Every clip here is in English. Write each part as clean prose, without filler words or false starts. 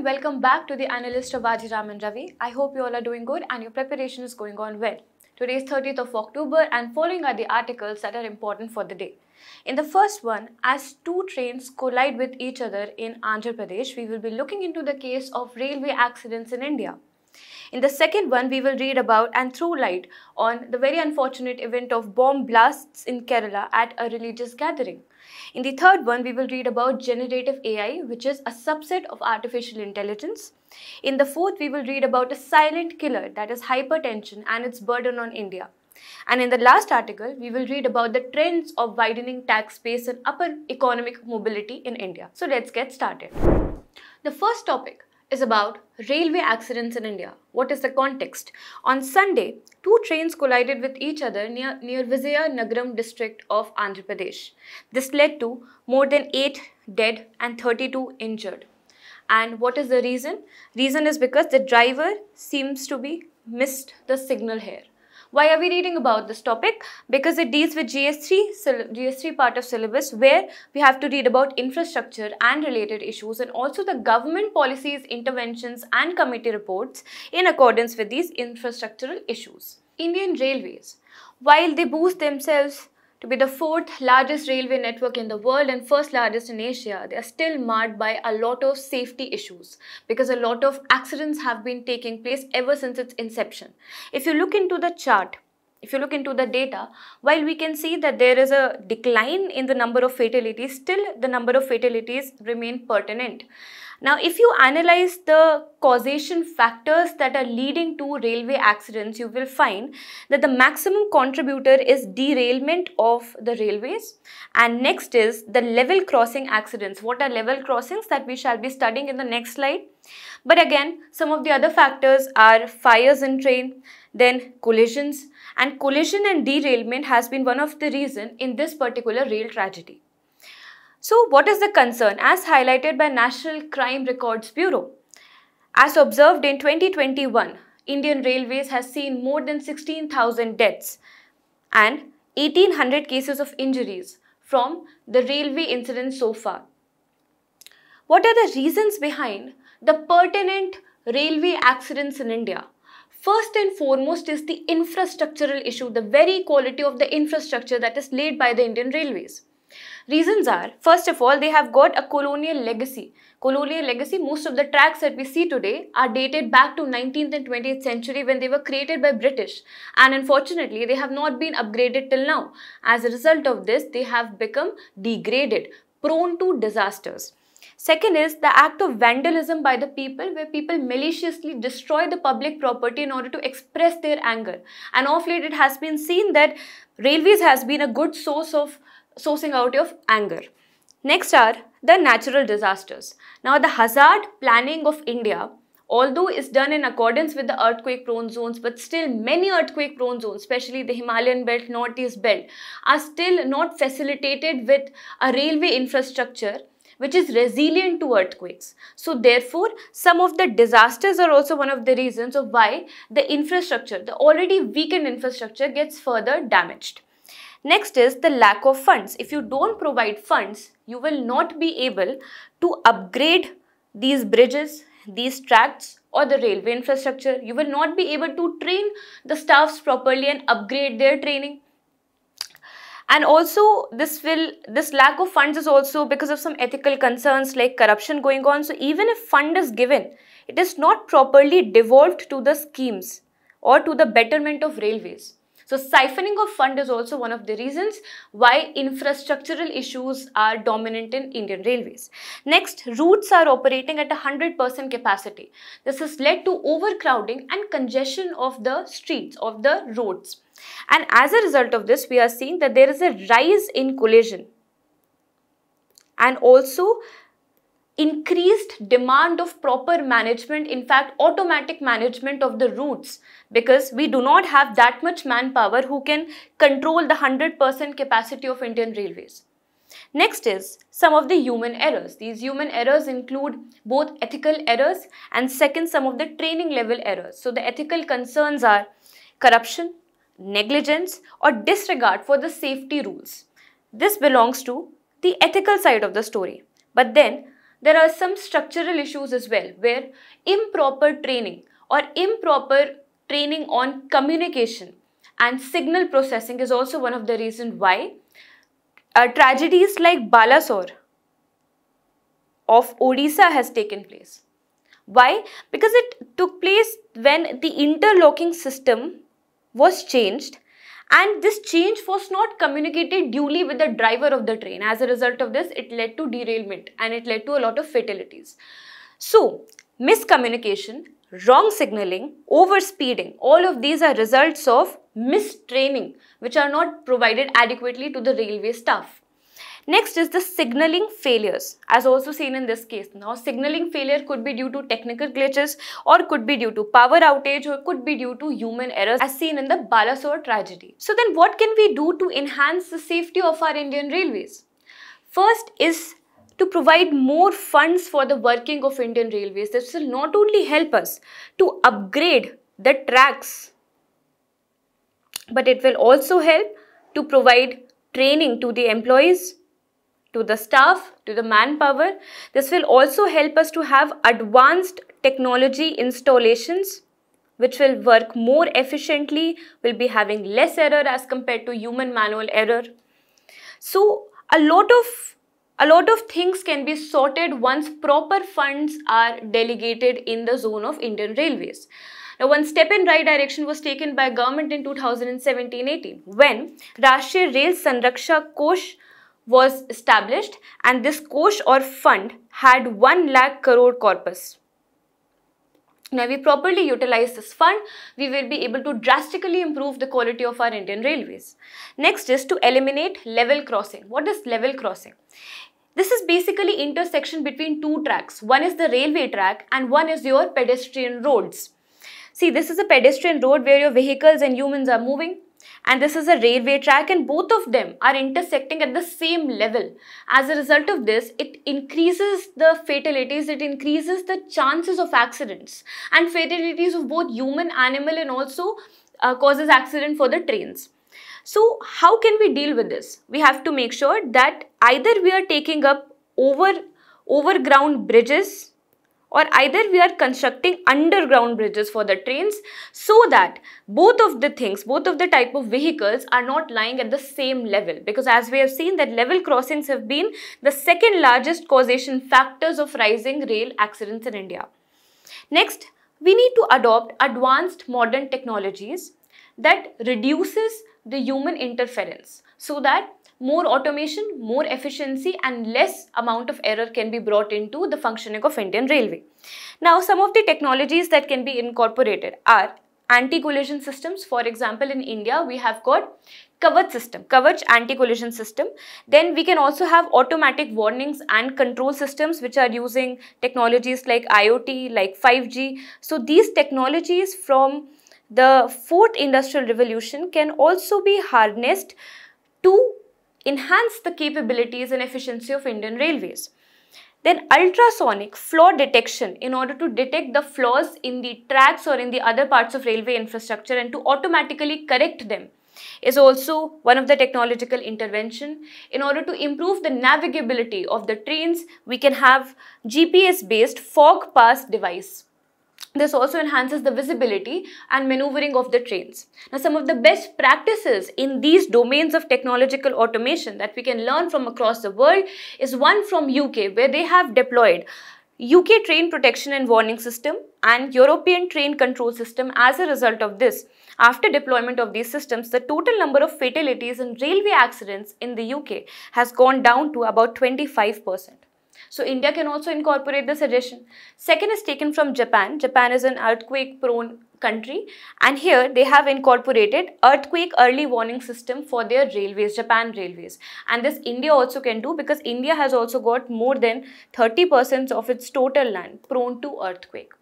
welcome back to the Analyst of Vajiram and Ravi. I hope you all are doing good and your preparation is going on well. Today is 30th of October and following are the articles that are important for the day. In the first one, as two trains collide with each other in Andhra Pradesh, we will be looking into the case of railway accidents in India. In the second one, we will read about and throw light on the very unfortunate event of bomb blasts in Kerala at a religious gathering. In the third one, we will read about generative AI, which is a subset of artificial intelligence. In the fourth, we will read about a silent killer, that is hypertension and its burden on India. And in the last article, we will read about the trends of widening tax base and upper economic mobility in India. So let's get started. The first topic is about railway accidents in India. What is the context? On Sunday, two trains collided with each other near Vizianagaram district of Andhra Pradesh. This led to more than 8 dead and 32 injured. And what is the reason? Reason is because the driver seems to be missed the signal here. Why are we reading about this topic? Because it deals with GS3 part of syllabus, where we have to read about infrastructure and related issues and also the government policies, interventions and committee reports in accordance with these infrastructural issues. Indian Railways, while they boast themselves to be the fourth largest railway network in the world and first largest in Asia, they are still marred by a lot of safety issues because a lot of accidents have been taking place ever since its inception. If you look into the chart, if you look into the data, while we can see that there is a decline in the number of fatalities, still the number of fatalities remain pertinent. Now, if you analyze the causation factors that are leading to railway accidents, you will find that the maximum contributor is derailment of the railways, and next is the level crossing accidents. What are level crossings? That we shall be studying in the next slide. But again, some of the other factors are fires in train, then collisions, and collision and derailment has been one of the reasons in this particular rail tragedy. So what is the concern? As highlighted by National Crime Records Bureau, as observed in 2021, Indian Railways has seen more than 16,000 deaths and 1,800 cases of injuries from the railway incidents so far. What are the reasons behind the pertinent railway accidents in India? First and foremost is the infrastructural issue, the very quality of the infrastructure that is laid by the Indian Railways. Reasons are, first of all, they have got a colonial legacy. Most of the tracks that we see today are dated back to 19th and 20th century when they were created by British, and unfortunately they have not been upgraded till now. As a result of this, they have become degraded, prone to disasters. Second is the act of vandalism by the people, where people maliciously destroy the public property in order to express their anger. And of late it has been seen that railways has been a good source of sourcing out of anger. Next are the natural disasters. Now the hazard planning of India, although is done in accordance with the earthquake prone zones, but still many earthquake prone zones, especially the Himalayan belt, Northeast belt, are still not facilitated with a railway infrastructure which is resilient to earthquakes. So therefore, some of the disasters are also one of the reasons of why the infrastructure, the already weakened infrastructure, gets further damaged. Next is the lack of funds. If you don't provide funds, you will not be able to upgrade these bridges, these tracks or the railway infrastructure. You will not be able to train the staffs properly and upgrade their training. And also this lack of funds is also because of some ethical concerns like corruption going on. So even if fund is given, it is not properly devolved to the schemes or to the betterment of railways. So siphoning of fund is also one of the reasons why infrastructural issues are dominant in Indian Railways. Next, routes are operating at 100% capacity. This has led to overcrowding and congestion of the streets, of the roads. And as a result of this, we are seeing that there is a rise in collision and also increased demand of proper management, in fact automatic management of the routes, because we do not have that much manpower who can control the 100% capacity of Indian Railways. Next is some of the human errors. These human errors include both ethical errors and second, some of the training level errors. So the ethical concerns are corruption, negligence or disregard for the safety rules. This belongs to the ethical side of the story. But then there are some structural issues as well, where improper training or improper training on communication and signal processing is also one of the reasons why tragedies like Balasore of Odisha has taken place. Why? Because it took place when the interlocking system was changed, and this change was not communicated duly with the driver of the train. As a result of this, it led to derailment and it led to a lot of fatalities. So, miscommunication, wrong signaling, overspeeding, all of these are results of mistraining which are not provided adequately to the railway staff. Next is the signaling failures, as also seen in this case. Now, signaling failure could be due to technical glitches or could be due to power outage or could be due to human errors, as seen in the Balasore tragedy. So then what can we do to enhance the safety of our Indian railways? First is to provide more funds for the working of Indian railways. This will not only help us to upgrade the tracks, but it will also help to provide training to the employees, to the staff, to the manpower. This will also help us to have advanced technology installations which will work more efficiently, will be having less error as compared to human manual error. So a lot of things can be sorted once proper funds are delegated in the zone of Indian Railways. Now, one step in right direction was taken by government in 2017-18 when Rashtriya Rail Sanraksha Kosh was established, and this Kosh or fund had 1 lakh crore corpus. Now, if we properly utilize this fund, we will be able to drastically improve the quality of our Indian railways. Next is to eliminate level crossing. What is level crossing? This is basically intersection between two tracks. One is the railway track and one is your pedestrian roads. See, this is a pedestrian road where your vehicles and humans are moving, and this is a railway track, and both of them are intersecting at the same level. As a result of this, it increases the fatalities, it increases the chances of accidents and fatalities of both human, animal, and also causes accident for the trains. So how can we deal with this? We have to make sure that either we are taking up overground bridges, or either we are constructing underground bridges for the trains, so that both of the type of vehicles are not lying at the same level. Because as we have seen that level crossings have been the second largest causation factors of rising rail accidents in India. Next, we need to adopt advanced modern technologies that reduces the human interference, so that more automation, more efficiency and less amount of error can be brought into the functioning of Indian Railway. Now, some of the technologies that can be incorporated are anti-collision systems. For example, in India, we have got Kavach anti-collision system. Then we can also have automatic warnings and control systems which are using technologies like IoT, like 5G. So these technologies from the fourth industrial revolution can also be harnessed to enhance the capabilities and efficiency of Indian railways. Then ultrasonic flaw detection, in order to detect the flaws in the tracks or in the other parts of railway infrastructure and to automatically correct them, is also one of the technological intervention. In order to improve the navigability of the trains, we can have GPS based fog pass device. This also enhances the visibility and maneuvering of the trains. Now, some of the best practices in these domains of technological automation that we can learn from across the world is one from UK, where they have deployed UK train protection and warning system and European train control system. As a result of this, after deployment of these systems, the total number of fatalities and railway accidents in the UK has gone down to about 25%. So India can also incorporate the suggestion. Second is taken from Japan. Japan is an earthquake prone country, and here they have incorporated earthquake early warning system for their railways, Japan railways. And this India also can do, because India has also got more than 30% of its total land prone to earthquake.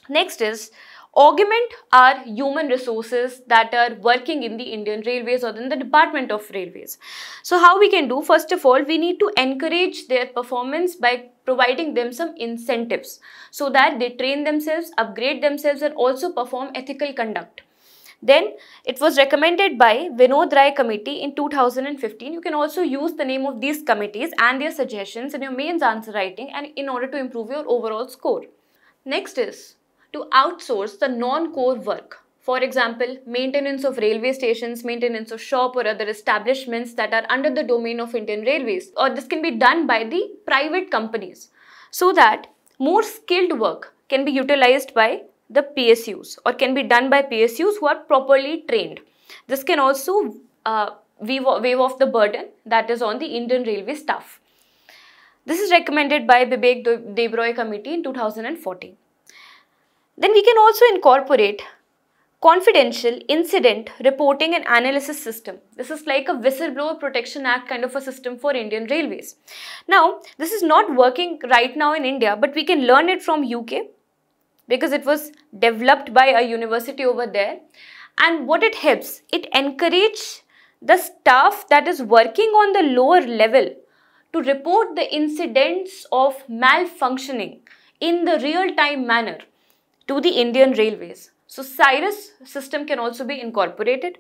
Next is augment our human resources that are working in the Indian Railways or in the Department of Railways. So how we can do? First of all, we need to encourage their performance by providing them some incentives so that they train themselves, upgrade themselves and also perform ethical conduct. Then it was recommended by Vinod Rai Committee in 2015. You can also use the name of these committees and their suggestions in your mains answer writing and in order to improve your overall score. Next is to outsource the non-core work. For example, maintenance of railway stations, maintenance of shop or other establishments that are under the domain of Indian Railways, or this can be done by the private companies so that more skilled work can be utilized by the PSUs or can be done by PSUs who are properly trained. This can also waive off the burden that is on the Indian Railway staff. This is recommended by Bibek Debroy Committee in 2014. Then we can also incorporate confidential incident reporting and analysis system. This is like a whistleblower protection act kind of a system for Indian Railways. Now, this is not working right now in India, but we can learn it from UK because it was developed by a university over there. And what it helps, it encourages the staff that is working on the lower level to report the incidents of malfunctioning in the real-time manner to the Indian Railways. So Cyrus system can also be incorporated.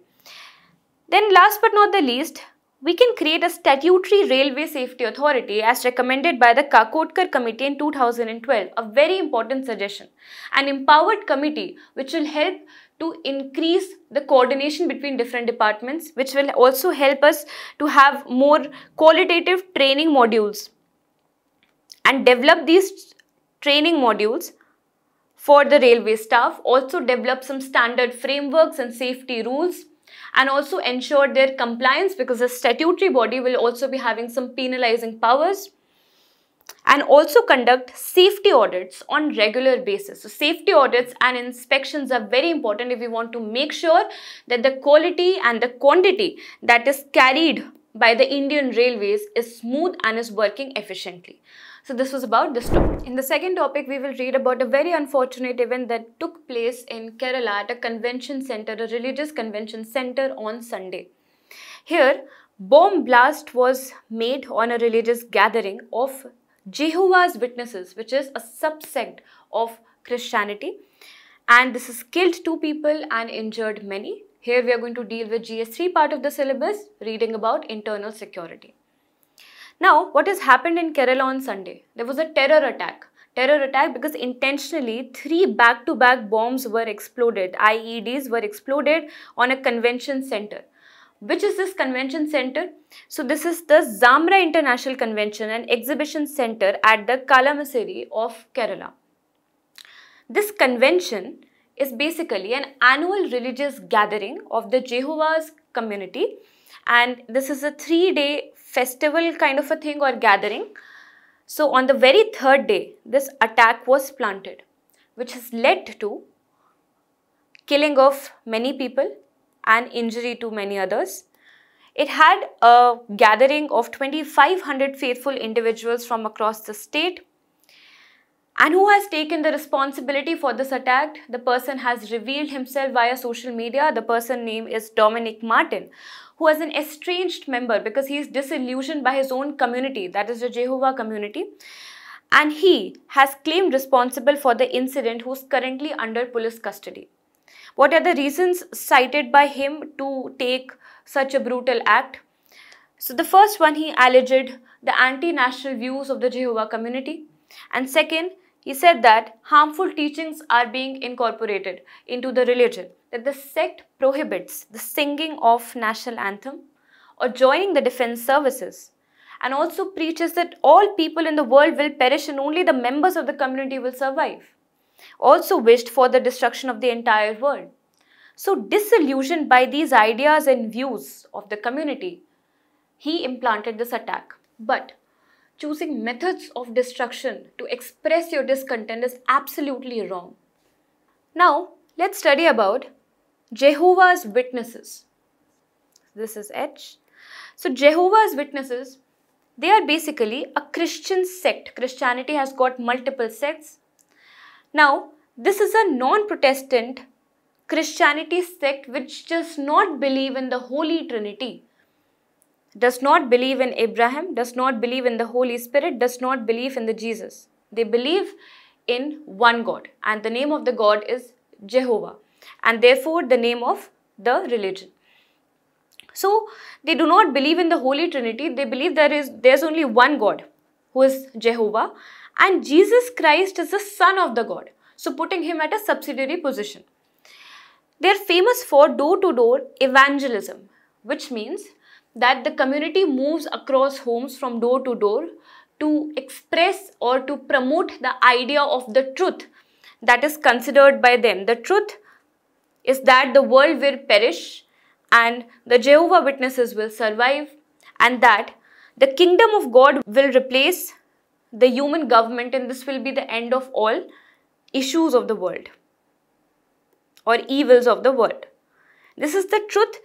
Then last but not the least, we can create a statutory railway safety authority as recommended by the Kakotkar Committee in 2012, a very important suggestion. An empowered committee which will help to increase the coordination between different departments, which will also help us to have more qualitative training modules and develop these training modules for the railway staff, also develop some standard frameworks and safety rules, and also ensure their compliance because the statutory body will also be having some penalizing powers, and also conduct safety audits on regular basis. So safety audits and inspections are very important if we want to make sure that the quality and the quantity that is carried by the Indian Railways is smooth and is working efficiently. So this was about this topic. In the second topic, we will read about a very unfortunate event that took place in Kerala at a convention center, a religious convention center on Sunday. Here, bomb blast was made on a religious gathering of Jehovah's Witnesses, which is a subsect of Christianity. And this has killed 2 people and injured many. Here we are going to deal with GS3 part of the syllabus, reading about internal security. Now, what has happened in Kerala on Sunday? There was a terror attack. Terror attack because intentionally 3 back-to-back bombs were exploded. IEDs were exploded on a convention center. Which is this convention center? So this is the Zamra International Convention and Exhibition Center at the Kalamassery of Kerala. This convention is basically an annual religious gathering of the Jehovah's community, and this is a 3-day festival kind of a thing or gathering. So on the very 3rd day, this attack was planted, which has led to killing of many people and injury to many others. It had a gathering of 2,500 faithful individuals from across the state. And who has taken the responsibility for this attack? The person has revealed himself via social media. The person name is Dominic Martin, who is an estranged member because he is disillusioned by his own community, that is the Jehovah community. And he has claimed responsible for the incident, who is currently under police custody. What are the reasons cited by him to take such a brutal act? So the first one, he alleged the anti-national views of the Jehovah community. And second, he said that harmful teachings are being incorporated into the religion, that the sect prohibits the singing of national anthem or joining the defense services, and also preaches that all people in the world will perish and only the members of the community will survive. Also wished for the destruction of the entire world. So disillusioned by these ideas and views of the community, he implanted this attack. But choosing methods of destruction to express your discontent is absolutely wrong. Now, let's study about Jehovah's Witnesses. This is H. So, Jehovah's Witnesses, they are basically a Christian sect. Christianity has got multiple sects. Now, this is a non-Protestant Christianity sect which does not believe in the Holy Trinity, does not believe in Abraham, does not believe in the Holy Spirit, does not believe in the Jesus. They believe in one God, and the name of the God is Jehovah. and therefore the name of the religion. So they do not believe in the Holy Trinity. They believe there's only one God, who is Jehovah, and Jesus Christ is the Son of the God. So putting him at a subsidiary position. They are famous for door-to-door evangelism, which means that the community moves across homes from door to door to express or to promote the idea of the truth that is considered by them. The truth is that the world will perish and the Jehovah Witnesses will survive, and that the kingdom of God will replace the human government, and this will be the end of all issues of the world or evils of the world. This is the truth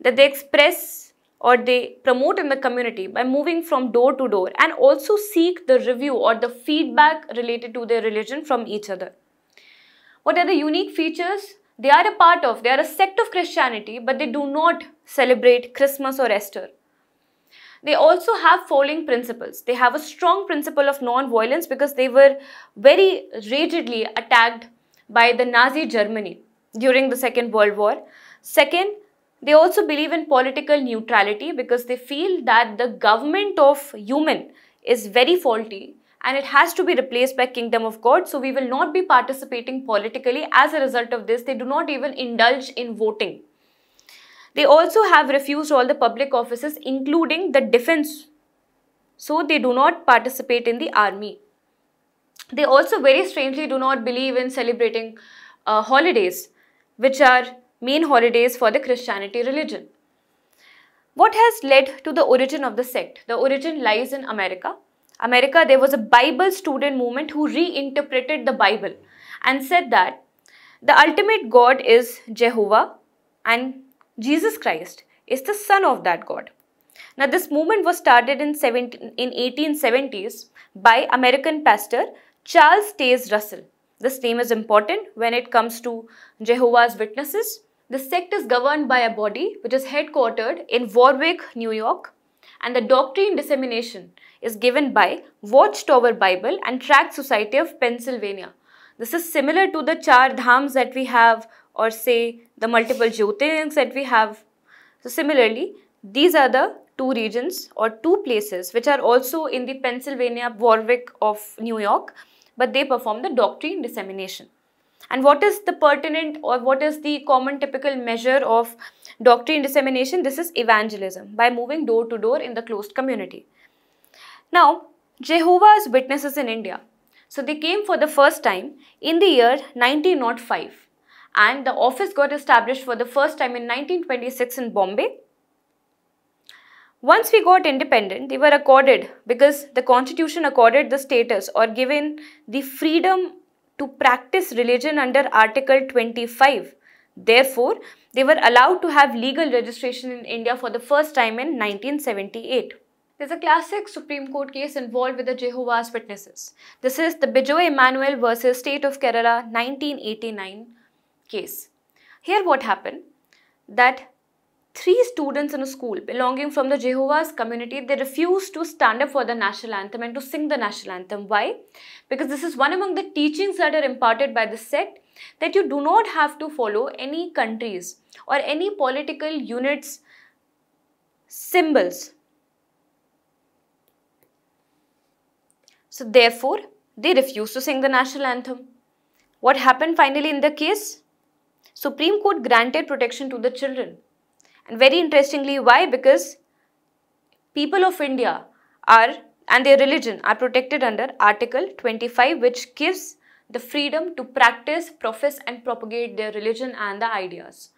that they express or they promote in the community by moving from door to door, and also seek the review or the feedback related to their religion from each other. What are the unique features? They are a sect of Christianity, but they do not celebrate Christmas or Easter. They also have following principles. They have a strong principle of non-violence because they were very rigidly attacked by the Nazi Germany during the Second World War. Second, they also believe in political neutrality because they feel that the government of human is very faulty and it has to be replaced by kingdom of God. So we will not be participating politically. As a result of this, they do not even indulge in voting. They also have refused all the public offices, including the defense. So they do not participate in the army. They also very strangely do not believe in celebrating holidays, which are main holidays for the Christianity religion. What has led to the origin of the sect? The origin lies in America. There was a Bible student movement who reinterpreted the Bible and said that the ultimate God is Jehovah and Jesus Christ is the son of that God. Now this movement was started in 1870s by American pastor Charles Taze Russell. This name is important when it comes to Jehovah's Witnesses. The sect is governed by a body which is headquartered in Warwick, New York, and the doctrine dissemination is given by Watchtower Bible and Tract Society of Pennsylvania. This is similar to the Char Dhams that we have, or say the multiple Jyotirlings that we have. So similarly, these are the two regions or two places which are also in the Pennsylvania, Warwick of New York, but they perform the doctrine dissemination. And what is the pertinent or what is the common typical measure of doctrine dissemination? This is evangelism, by moving door to door in the closed community. Now, Jehovah's Witnesses in India. So they came for the first time in the year 1905, and the office got established for the first time in 1926 in Bombay. Once we got independent, they were accorded, because the constitution accorded the status or given the freedom to practice religion under Article 25. Therefore, they were allowed to have legal registration in India for the first time in 1978. There's a classic Supreme Court case involved with the Jehovah's Witnesses. This is the Bijoy Emmanuel versus State of Kerala 1989 case. Here what happened, that 3 students in a school belonging from the Jehovah's community, they refused to stand up for the national anthem and to sing the national anthem. Why? Because this is one among the teachings that are imparted by the sect, that you do not have to follow any countries or any political units' symbols. So therefore, they refused to sing the national anthem. What happened finally in the case? Supreme Court granted protection to the children. And very interestingly, why? Because people of India are and their religion are protected under Article 25, which gives the freedom to practice, profess and propagate their religion and the ideas.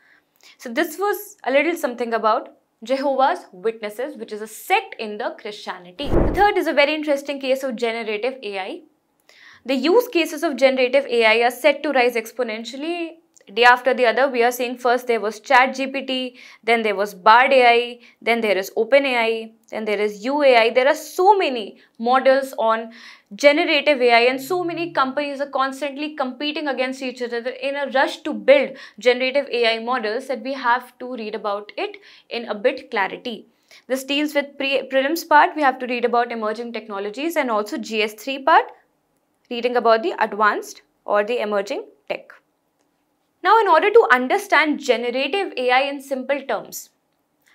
So this was a little something about Jehovah's Witnesses, which is a sect in the Christianity. The third is a very interesting case of generative AI. The use cases of generative AI are set to rise exponentially. Day after the other, we are seeing first there was ChatGPT, then there was Bard AI, then there is OpenAI, then there is UAI. There are so many models on generative AI, and so many companies are constantly competing against each other in a rush to build generative AI models that we have to read about it in a bit clarity. This deals with prelims part. We have to read about emerging technologies, and also GS3 part, reading about the advanced or the emerging tech. Now, in order to understand generative AI in simple terms,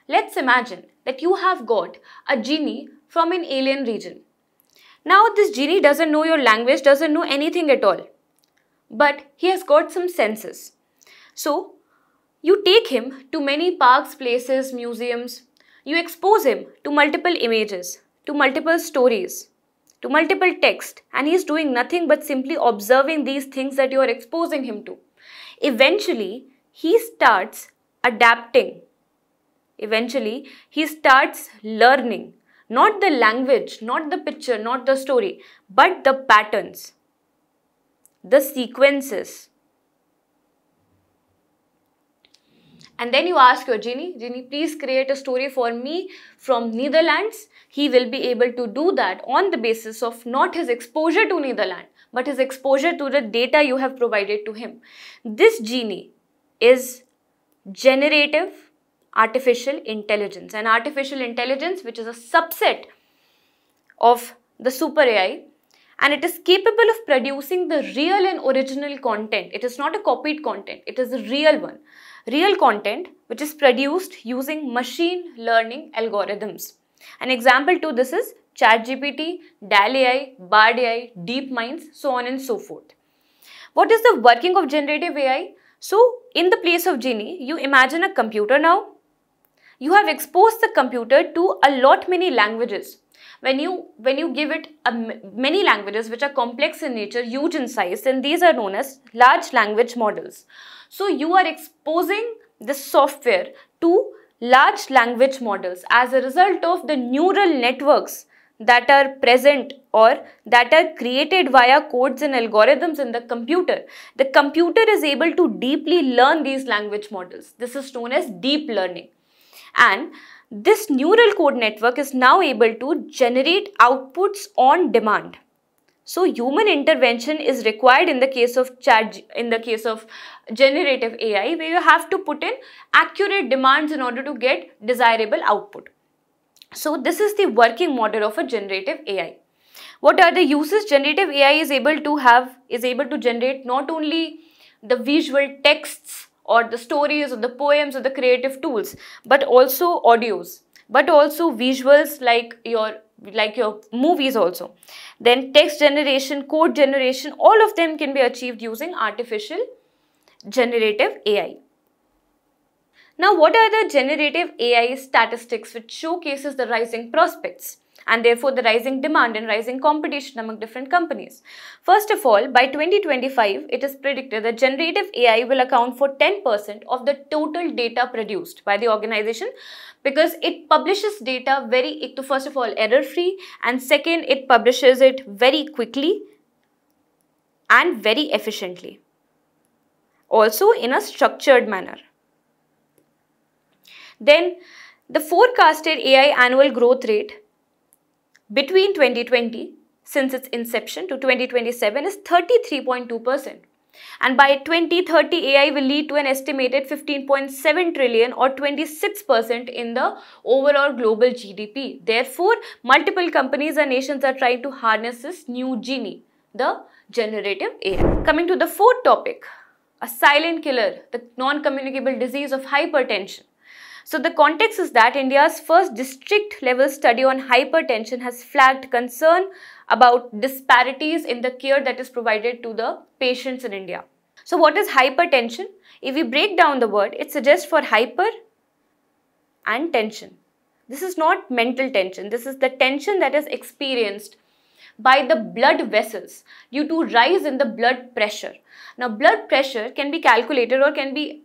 let's imagine that you have got a genie from an alien region. Now, this genie doesn't know your language, doesn't know anything at all, but he has got some senses. So, you take him to many parks, places, museums. You expose him to multiple images, to multiple stories, to multiple text, and he's doing nothing but simply observing these things that you are exposing him to. Eventually, he starts adapting. Eventually, he starts learning. Not the language, not the picture, not the story, but the patterns, the sequences. And then you ask your genie, please create a story for me from Netherlands. He will be able to do that on the basis of not his exposure to Netherlands, but his exposure to the data you have provided to him. This genie is generative artificial intelligence. And artificial intelligence, which is a subset of the super AI, and it is capable of producing the real and original content. It is not a copied content, it is a real one. Real content which is produced using machine learning algorithms. An example to this is ChatGPT, DAL AI, Bard AI, DeepMinds, so on and so forth. What is the working of generative AI? So, in the place of genie, you imagine a computer now. You have exposed the computer to a lot many languages. When you give it many languages which are complex in nature, huge in size, then these are known as large language models. So you are exposing this software to large language models as a result of the neural networks that are present or that are created via codes and algorithms in the computer. The computer is able to deeply learn these language models. This is known as deep learning. And this neural code network is now able to generate outputs on demand. So human intervention is required in the case of generative AI, where you have to put in accurate demands in order to get desirable output. So this is the working model of a generative AI. What are the uses? Generative AI is able to generate not only the visual texts or the stories or the poems or the creative tools, but also audios, but also visuals like your movies also. Then text generation, code generation, all of them can be achieved using artificial generative AI. Now, what are the generative AI statistics which showcases the rising prospects and therefore the rising demand and rising competition among different companies? First of all, by 2025, it is predicted that generative AI will account for 10% of the total data produced by the organization, because it publishes data first of all, error-free, and second, it publishes it very quickly and very efficiently. Also in a structured manner. Then the forecasted AI annual growth rate between 2020, since its inception, to 2027 is 33.2%. And by 2030, AI will lead to an estimated 15.7 trillion or 26% in the overall global GDP. Therefore, multiple companies and nations are trying to harness this new genie, the generative AI. Coming to the fourth topic, a silent killer, the non-communicable disease of hypertension. So the context is that India's first district level study on hypertension has flagged concern about disparities in the care that is provided to the patients in India. So what is hypertension? If we break down the word, it suggests for hyper and tension. This is not mental tension. This is the tension that is experienced by the blood vessels due to rise in the blood pressure. Now, blood pressure can be calculated or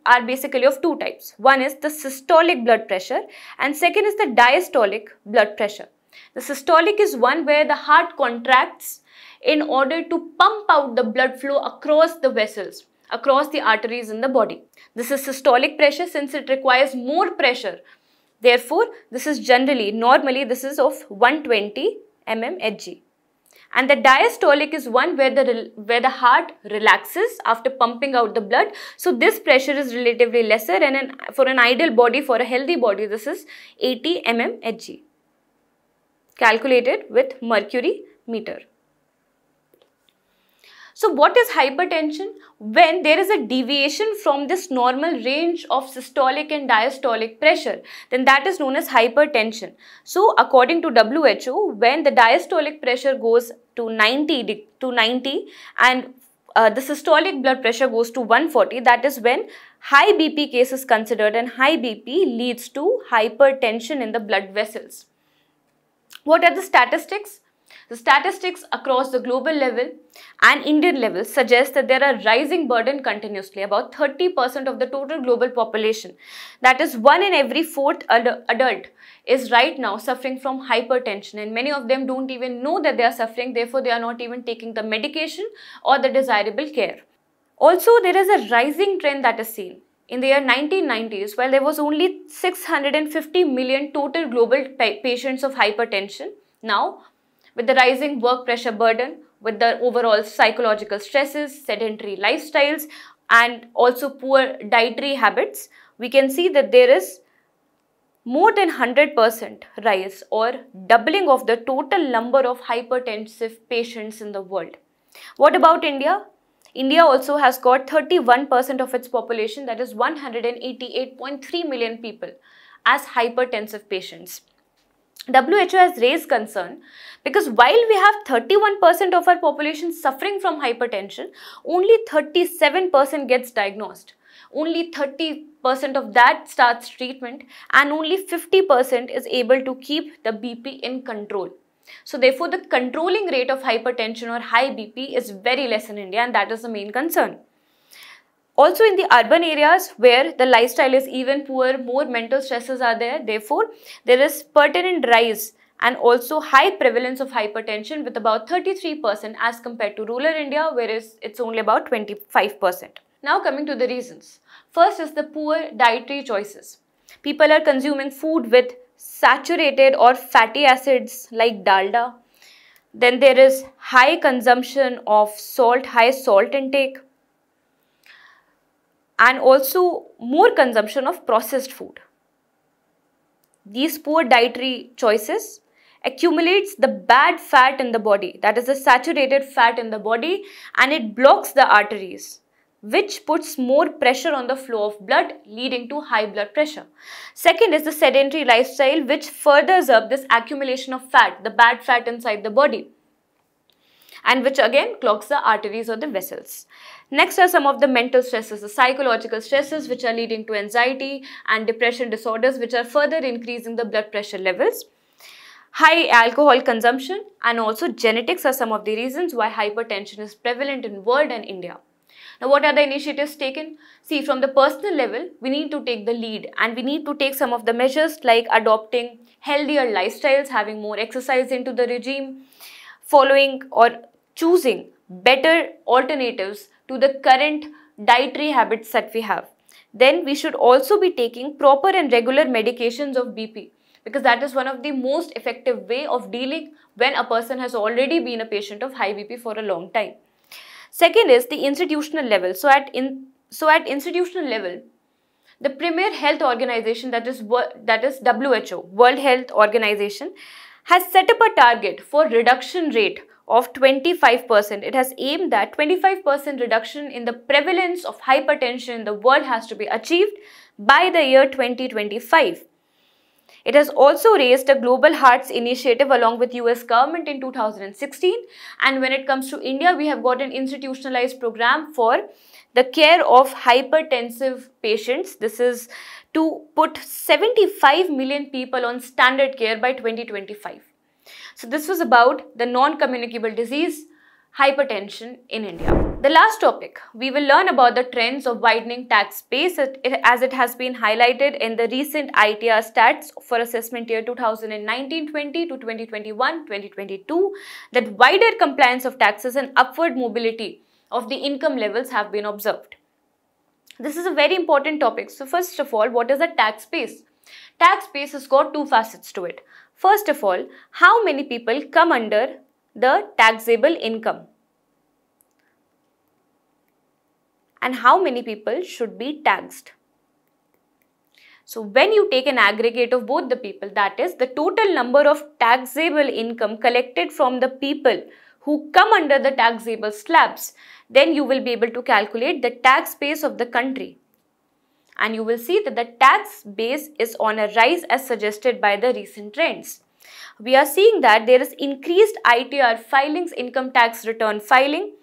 are basically of two types. One is the systolic blood pressure and second is the diastolic blood pressure. The systolic is one where the heart contracts in order to pump out the blood flow across the vessels, across the arteries in the body. This is systolic pressure since it requires more pressure. Therefore, this is normally this is of 120 mmHg. And the diastolic is one where the heart relaxes after pumping out the blood. So this pressure is relatively lesser, and for an ideal body, for a healthy body, this is 80 mmHg, calculated with mercury meter. So what is hypertension? When there is a deviation from this normal range of systolic and diastolic pressure, then that is known as hypertension. So according to WHO, when the diastolic pressure goes to 90 and the systolic blood pressure goes to 140, that is when high BP case is considered, and high BP leads to hypertension in the blood vessels. What are the statistics? The statistics across the global level and Indian level suggest that there are rising burden continuously. About 30% of the total global population, that is 1 in every 4th adult, is right now suffering from hypertension, and many of them don't even know that they are suffering, therefore they are not even taking the medication or the desirable care. Also, there is a rising trend that is seen. In the year 1990s, while there was only 650 million total global patients of hypertension, now with the rising work pressure burden, with the overall psychological stresses, sedentary lifestyles, and also poor dietary habits, we can see that there is more than 100% rise or doubling of the total number of hypertensive patients in the world. What about India? India also has got 31% of its population, that is 188.3 million people, as hypertensive patients. WHO has raised concern because while we have 31% of our population suffering from hypertension, only 37% gets diagnosed. Only 30% of that starts treatment, and only 50% is able to keep the BP in control. So therefore, the controlling rate of hypertension or high BP is very less in India, and that is the main concern. Also in the urban areas where the lifestyle is even poor, more mental stresses are there. Therefore, there is pertinent rise and also high prevalence of hypertension with about 33% as compared to rural India, whereas it's only about 25%. Now coming to the reasons. First is the poor dietary choices. People are consuming food with saturated or fatty acids like dalda. Then there is high consumption of salt, high salt intake, and also more consumption of processed food. These poor dietary choices accumulates the bad fat in the body, that is the saturated fat in the body, and it blocks the arteries, which puts more pressure on the flow of blood, leading to high blood pressure. Second is the sedentary lifestyle, which furthers up this accumulation of fat, the bad fat inside the body, and which again clogs the arteries or the vessels. Next are some of the mental stresses, the psychological stresses which are leading to anxiety and depression disorders, which are further increasing the blood pressure levels. High alcohol consumption and also genetics are some of the reasons why hypertension is prevalent in world and India. Now, what are the initiatives taken? See, from the personal level, we need to take the lead, and we need to take some of the measures like adopting healthier lifestyles, having more exercise into the regime, following or choosing better alternatives to the current dietary habits that we have. Then we should also be taking proper and regular medications of BP, because that is one of the most effective way of dealing when a person has already been a patient of high BP for a long time. Second is the institutional level. So at institutional level, the premier health organization, that is WHO, World Health Organization, has set up a target for reduction rate of 25%. It has aimed that 25% reduction in the prevalence of hypertension in the world has to be achieved by the year 2025. It has also raised a Global Hearts Initiative along with US government in 2016, and when it comes to India, we have got an institutionalized program for the care of hypertensive patients. This is to put 75 million people on standard care by 2025. So this was about the non-communicable disease, hypertension in India. The last topic, we will learn about the trends of widening tax base as it has been highlighted in the recent ITR stats for assessment year 2019-20 to 2021-2022, that wider compliance of taxes and upward mobility of the income levels have been observed. This is a very important topic. So first of all, what is a tax base? Tax base has got two facets to it. First of all, how many people come under the taxable income, and how many people should be taxed. So when you take an aggregate of both the people, that is the total number of taxable income collected from the people who come under the taxable slabs, then you will be able to calculate the tax base of the country. And you will see that the tax base is on a rise as suggested by the recent trends. We are seeing that there is increased ITR filings, income tax return filing.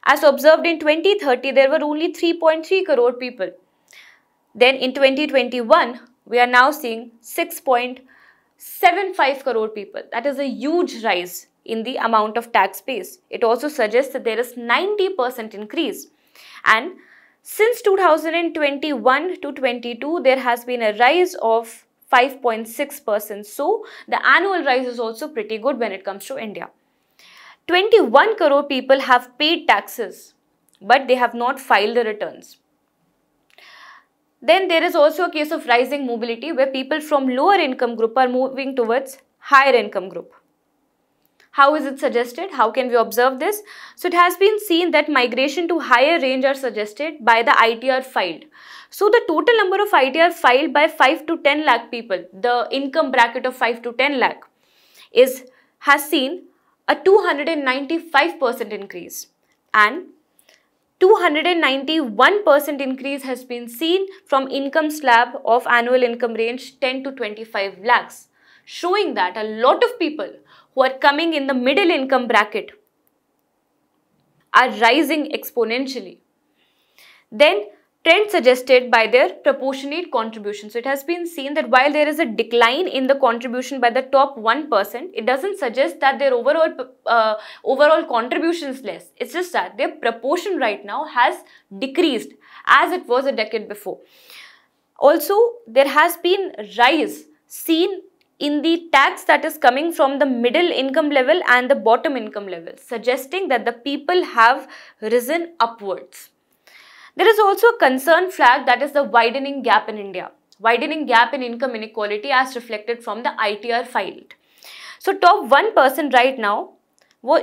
As observed in 2030, there were only 3.3 crore people. Then in 2021, we are now seeing 6.75 crore people. That is a huge rise in the amount of tax base. It also suggests that there is 90% increase. And since 2021 to 22, there has been a rise of 5.6%. So the annual rise is also pretty good when it comes to India. 21 crore people have paid taxes, but they have not filed the returns. Then there is also a case of rising mobility where people from lower income group are moving towards higher income group. How is it suggested? How can we observe this? So it has been seen that migration to higher range are suggested by the ITR filed. So the total number of ITR filed by 5 to 10 lakh people, the income bracket of 5 to 10 lakh, has seen a 295% increase, and 291% increase has been seen from income slab of annual income range 10 to 25 lakhs, showing that a lot of people who are coming in the middle income bracket are rising exponentially. Then trend suggested by their proportionate contribution. So it has been seen that while there is a decline in the contribution by the top 1%, it doesn't suggest that their overall contribution is less. It's just that their proportion right now has decreased as it was a decade before. Also, there has been rise seen in the tax that is coming from the middle income level and the bottom income level, suggesting that the people have risen upwards. There is also a concern flag, that is the widening gap in India. Widening gap in income inequality as reflected from the ITR filed. So top 1% right now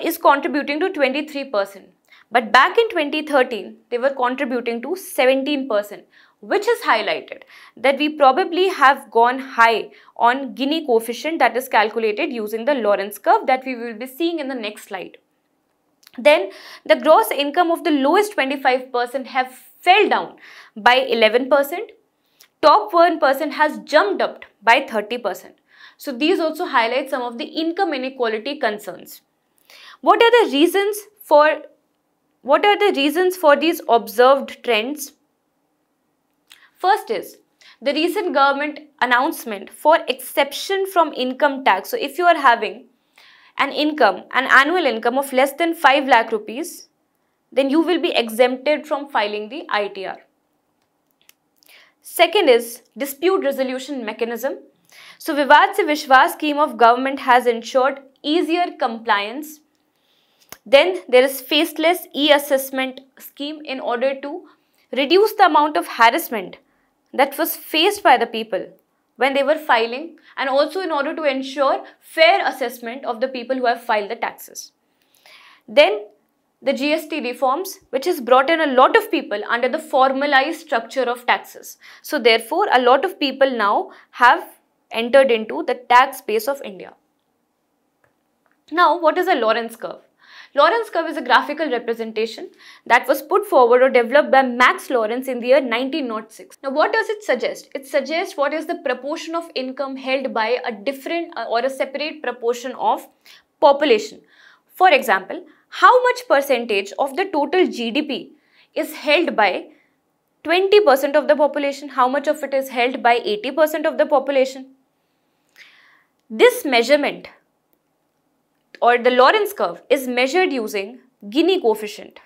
is contributing to 23%. But back in 2013, they were contributing to 17%, which is highlighted that we probably have gone high on Gini coefficient that is calculated using the Lorentz curve that we will be seeing in the next slide. Then the gross income of the lowest 25% have fell down by 11%. Top 1% has jumped up by 30%. So these also highlight some of the income inequality concerns. What are the reasons for these observed trends? First is the recent government announcement for exception from income tax. So if you are having an annual income of less than 5 lakh rupees, then you will be exempted from filing the ITR. Second is dispute resolution mechanism. So Vivad Se Vishwas scheme of government has ensured easier compliance. Then there is faceless e-assessment scheme in order to reduce the amount of harassment that was faced by the people when they were filing, and also in order to ensure fair assessment of the people who have filed the taxes. Then the GST reforms, which has brought in a lot of people under the formalized structure of taxes. So therefore, a lot of people now have entered into the tax base of India. Now, what is a Lorentz curve? Lorentz curve is a graphical representation that was put forward or developed by Max Lorentz in the year 1906. Now, what does it suggest? It suggests what is the proportion of income held by a different or a separate proportion of population. For example, how much percentage of the total GDP is held by 20% of the population? How much of it is held by 80% of the population? This measurement, or the Lorentz curve, is measured using Gini coefficient.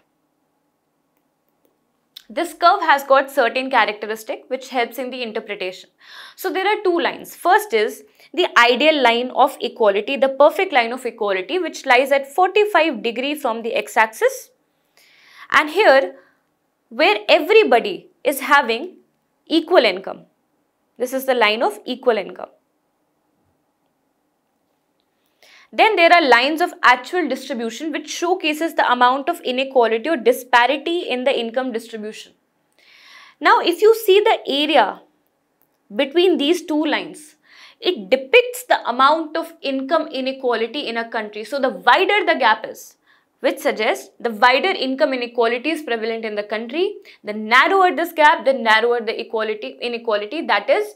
This curve has got certain characteristic which helps in the interpretation. So there are two lines. First is the ideal line of equality, the perfect line of equality, which lies at 45 degrees from the x-axis. And here, where everybody is having equal income. This is the line of equal income. Then there are lines of actual distribution which showcases the amount of inequality or disparity in the income distribution. Now, if you see the area between these two lines, it depicts the amount of income inequality in a country. So the wider the gap is, which suggests the wider income inequality is prevalent in the country, the narrower this gap, the narrower the inequality. That is,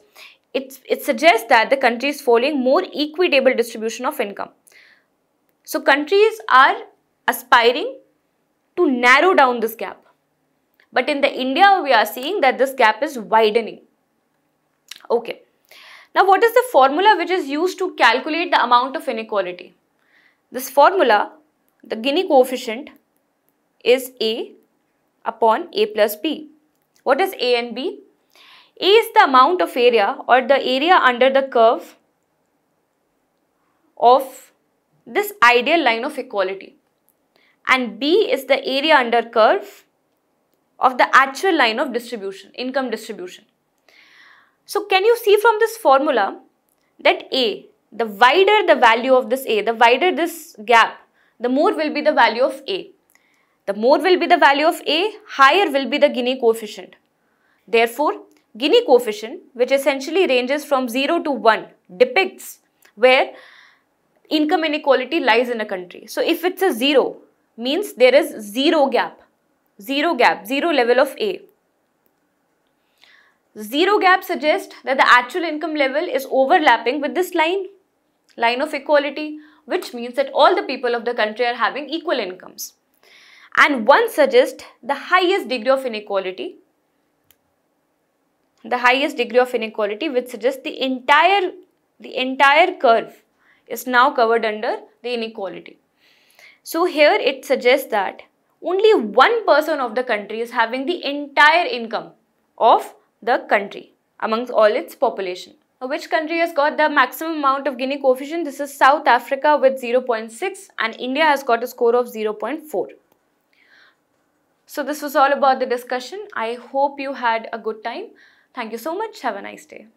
it suggests that the country is following more equitable distribution of income. So countries are aspiring to narrow down this gap. But in the India, we are seeing that this gap is widening. Okay. Now, what is the formula which is used to calculate the amount of inequality? This formula, the Gini coefficient, is A upon A plus B. What is A and B? A is the amount of area or the area under the curve of this ideal line of equality, and B is the area under curve of the actual line of distribution, income distribution. So can you see from this formula that A, the wider the value of this A, the wider this gap, the more will be the value of A. The more will be the value of A, higher will be the Gini coefficient. Therefore, Gini coefficient, which essentially ranges from 0 to 1, depicts where income inequality lies in a country. So if it's a 0, means there is zero gap, zero level of A. Zero gap suggests that the actual income level is overlapping with this line of equality, which means that all the people of the country are having equal incomes. And 1 suggests the highest degree of inequality, which suggests the entire curve is now covered under the inequality. So here it suggests that only 1% of the country is having the entire income of the country amongst all its population. Now, which country has got the maximum amount of Gini coefficient? This is South Africa with 0.6 and India has got a score of 0.4. So this was all about the discussion. I hope you had a good time. Thank you so much. Have a nice day.